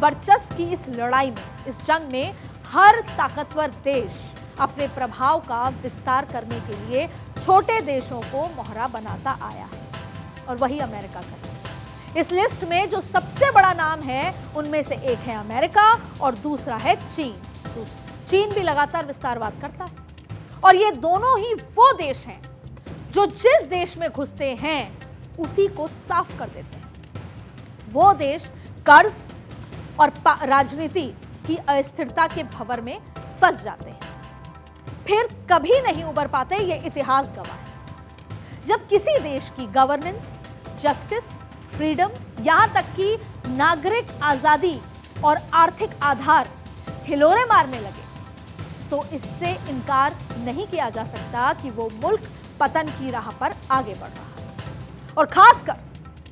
वर्चस्व की इस लड़ाई में, इस जंग में हर ताकतवर देश अपने प्रभाव का विस्तार करने के लिए छोटे देशों को मोहरा बनाता आया है, और वही अमेरिका करता है। इस लिस्ट में जो सबसे बड़ा नाम है उनमें से एक है अमेरिका और दूसरा है चीन। चीन भी लगातार विस्तारवाद करता है, और ये दोनों ही वो देश हैं जो जिस देश में घुसते हैं उसी को साफ कर देते हैं। वो देश कर्ज और राजनीति की अस्थिरता के भंवर में फंस जाते हैं, फिर कभी नहीं उबर पाते। ये इतिहास गवाह है। जब किसी देश की गवर्नेंस, जस्टिस, फ्रीडम, यहां तक कि नागरिक आजादी और आर्थिक आधार हिलोरे मारने लगे, तो इससे इनकार नहीं किया जा सकता कि वो मुल्क पतन की राह पर आगे बढ़ रहा है। और खासकर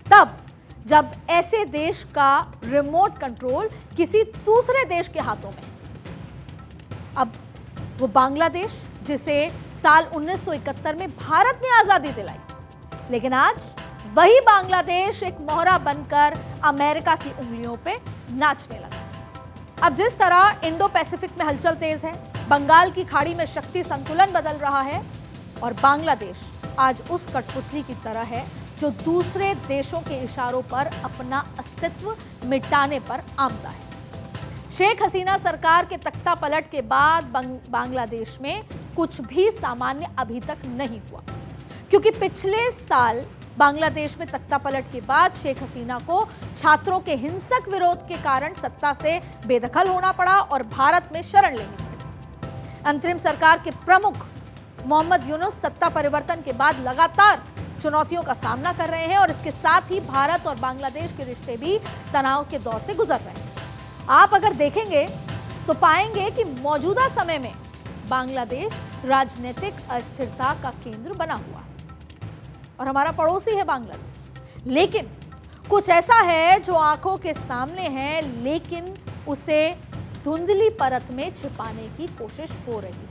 तब जब ऐसे देश का रिमोट कंट्रोल किसी दूसरे देश के हाथों में। अब वो बांग्लादेश, जिसे साल 1971 में भारत ने आजादी दिलाई, लेकिन आज वही बांग्लादेश एक मोहरा बनकर अमेरिका की उंगलियों पे नाचने लगा। अब जिस तरह इंडो पैसिफिक में हलचल तेज है, बंगाल की खाड़ी में शक्ति संतुलन बदल रहा है, और बांग्लादेश आज उस कठपुतली की तरह है जो दूसरे देशों के इशारों पर अपना अस्तित्व मिटाने पर आमदा है। शेख हसीना सरकार के तख्ता पलट के बाद बांग्लादेश में कुछ भी सामान्य अभी तक नहीं हुआ, क्योंकि पिछले साल बांग्लादेश में तख्ता पलट के बाद शेख हसीना को छात्रों के हिंसक विरोध के कारण सत्ता से बेदखल होना पड़ा और भारत में शरण लेनी पड़ी। अंतरिम सरकार के प्रमुख मोहम्मद यूनुस सत्ता परिवर्तन के बाद लगातार चुनौतियों का सामना कर रहे हैं, और इसके साथ ही भारत और बांग्लादेश के रिश्ते भी तनाव के दौर से गुजर रहे हैं। आप अगर देखेंगे तो पाएंगे कि मौजूदा समय में बांग्लादेश राजनीतिक अस्थिरता का केंद्र बना हुआ है, और हमारा पड़ोसी है बांग्लादेश। लेकिन कुछ ऐसा है जो आंखों के सामने है, लेकिन उसे धुंधली परत में छिपाने की कोशिश हो रही है।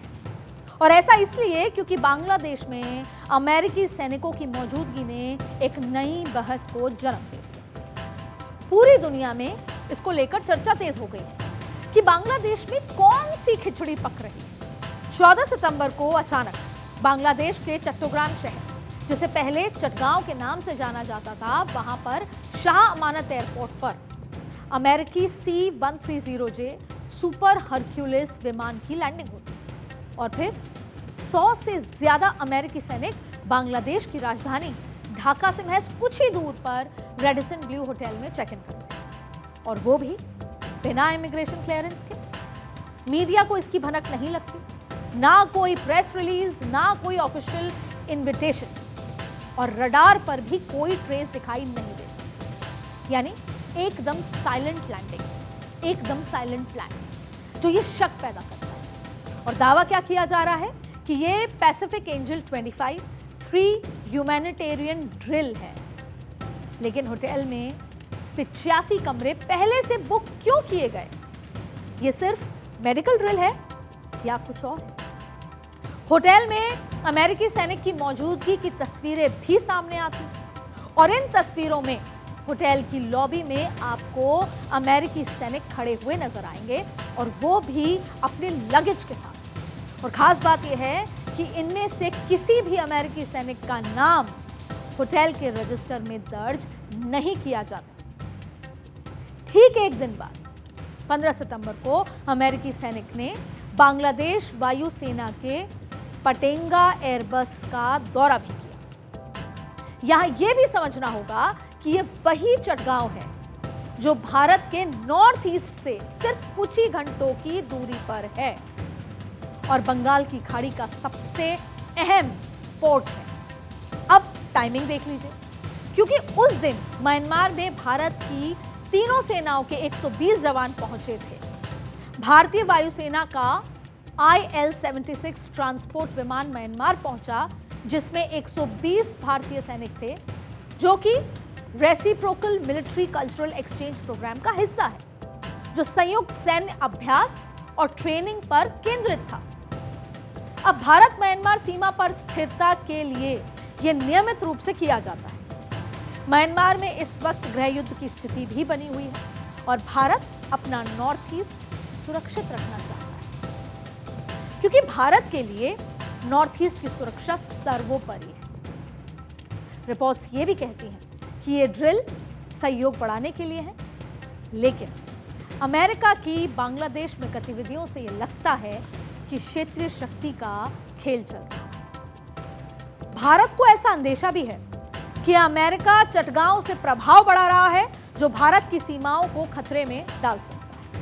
और ऐसा इसलिए क्योंकि बांग्लादेश में अमेरिकी सैनिकों की मौजूदगी ने एक नई बहस को जन्म दे दिया। पूरी दुनिया में इसको लेकर चर्चा तेज हो गई है कि बांग्लादेश में कौन सी खिचड़ी पक रही है। 14 सितंबर को अचानक बांग्लादेश के चट्टोग्राम शहर, जिसे पहले चटगांव के नाम से जाना जाता था, वहां पर शाह अमानत एयरपोर्ट पर अमेरिकी C-130J सुपर हरक्यूलिस विमान की लैंडिंग होती, और फिर 100 से ज्यादा अमेरिकी सैनिक बांग्लादेश की राजधानी ढाका से महज कुछ ही दूर पर रेडिसन ब्लू होटल में चेक इन करते हैं, और वो भी बिना इमिग्रेशन क्लियरेंस के। मीडिया को इसकी भनक नहीं लगती, ना कोई प्रेस रिलीज, ना कोई ऑफिशियल इनविटेशन, और रडार पर भी कोई ट्रेस दिखाई नहीं देती। यानी एकदम साइलेंट लैंडिंग, एकदम साइलेंट प्लान, जो ये शक पैदा करता है। और दावा क्या किया जा रहा है कि ये पैसिफिक एंजल 25 3 ह्यूमैनिटेरियन ड्रिल है। लेकिन होटल में 85 कमरे पहले से बुक क्यों किए गए? ये सिर्फ मेडिकल ड्रिल है या कुछ और है? होटल में अमेरिकी सैनिक की मौजूदगी की तस्वीरें भी सामने आती, और इन तस्वीरों में होटल की लॉबी में आपको अमेरिकी सैनिक खड़े हुए नजर आएंगे, और वो भी अपने लगेज के साथ। और खास बात यह है कि इनमें से किसी भी अमेरिकी सैनिक का नाम होटल के रजिस्टर में दर्ज नहीं किया जाता। ठीक एक दिन बाद 15 सितंबर को अमेरिकी सैनिक ने बांग्लादेश वायुसेना के पटेंगा एयरबस का दौरा भी किया। यहां यह भी समझना होगा कि यह वही चटगांव है जो भारत के नॉर्थ ईस्ट से सिर्फ कुछ ही घंटों की दूरी पर है, और बंगाल की खाड़ी का सबसे अहम पोर्ट है। अब टाइमिंग देख लीजिए, क्योंकि उस दिन म्यांमार में भारत की तीनों सेनाओं के 120 जवान पहुंचे थे। भारतीय वायुसेना का IL-76 ट्रांसपोर्ट विमान म्यांमार पहुंचा, जिसमें 120 भारतीय सैनिक थे, जो कि reciprocal military cultural exchange program का हिस्सा है, जो संयुक्त सैन्य अभ्यास और ट्रेनिंग पर केंद्रित था। अब भारत म्यांमार सीमा पर स्थिरता के लिए यह नियमित रूप से किया जाता है। म्यांमार में इस वक्त गृह युद्ध की स्थिति भी बनी हुई है, और भारत अपना नॉर्थ ईस्ट सुरक्षित रखना चाहता है, क्योंकि भारत के लिए नॉर्थ ईस्ट की सुरक्षा सर्वोपरि है। रिपोर्ट्स ये भी कहती हैं कि ये ड्रिल सहयोग बढ़ाने के लिए है, लेकिन अमेरिका की बांग्लादेश में गतिविधियों से ये लगता है कि क्षेत्रीय शक्ति का खेल चल रहा है। भारत को ऐसा अंदेशा भी है कि अमेरिका चटगांव से प्रभाव बढ़ा रहा है, जो भारत की सीमाओं को खतरे में डाल सकता है।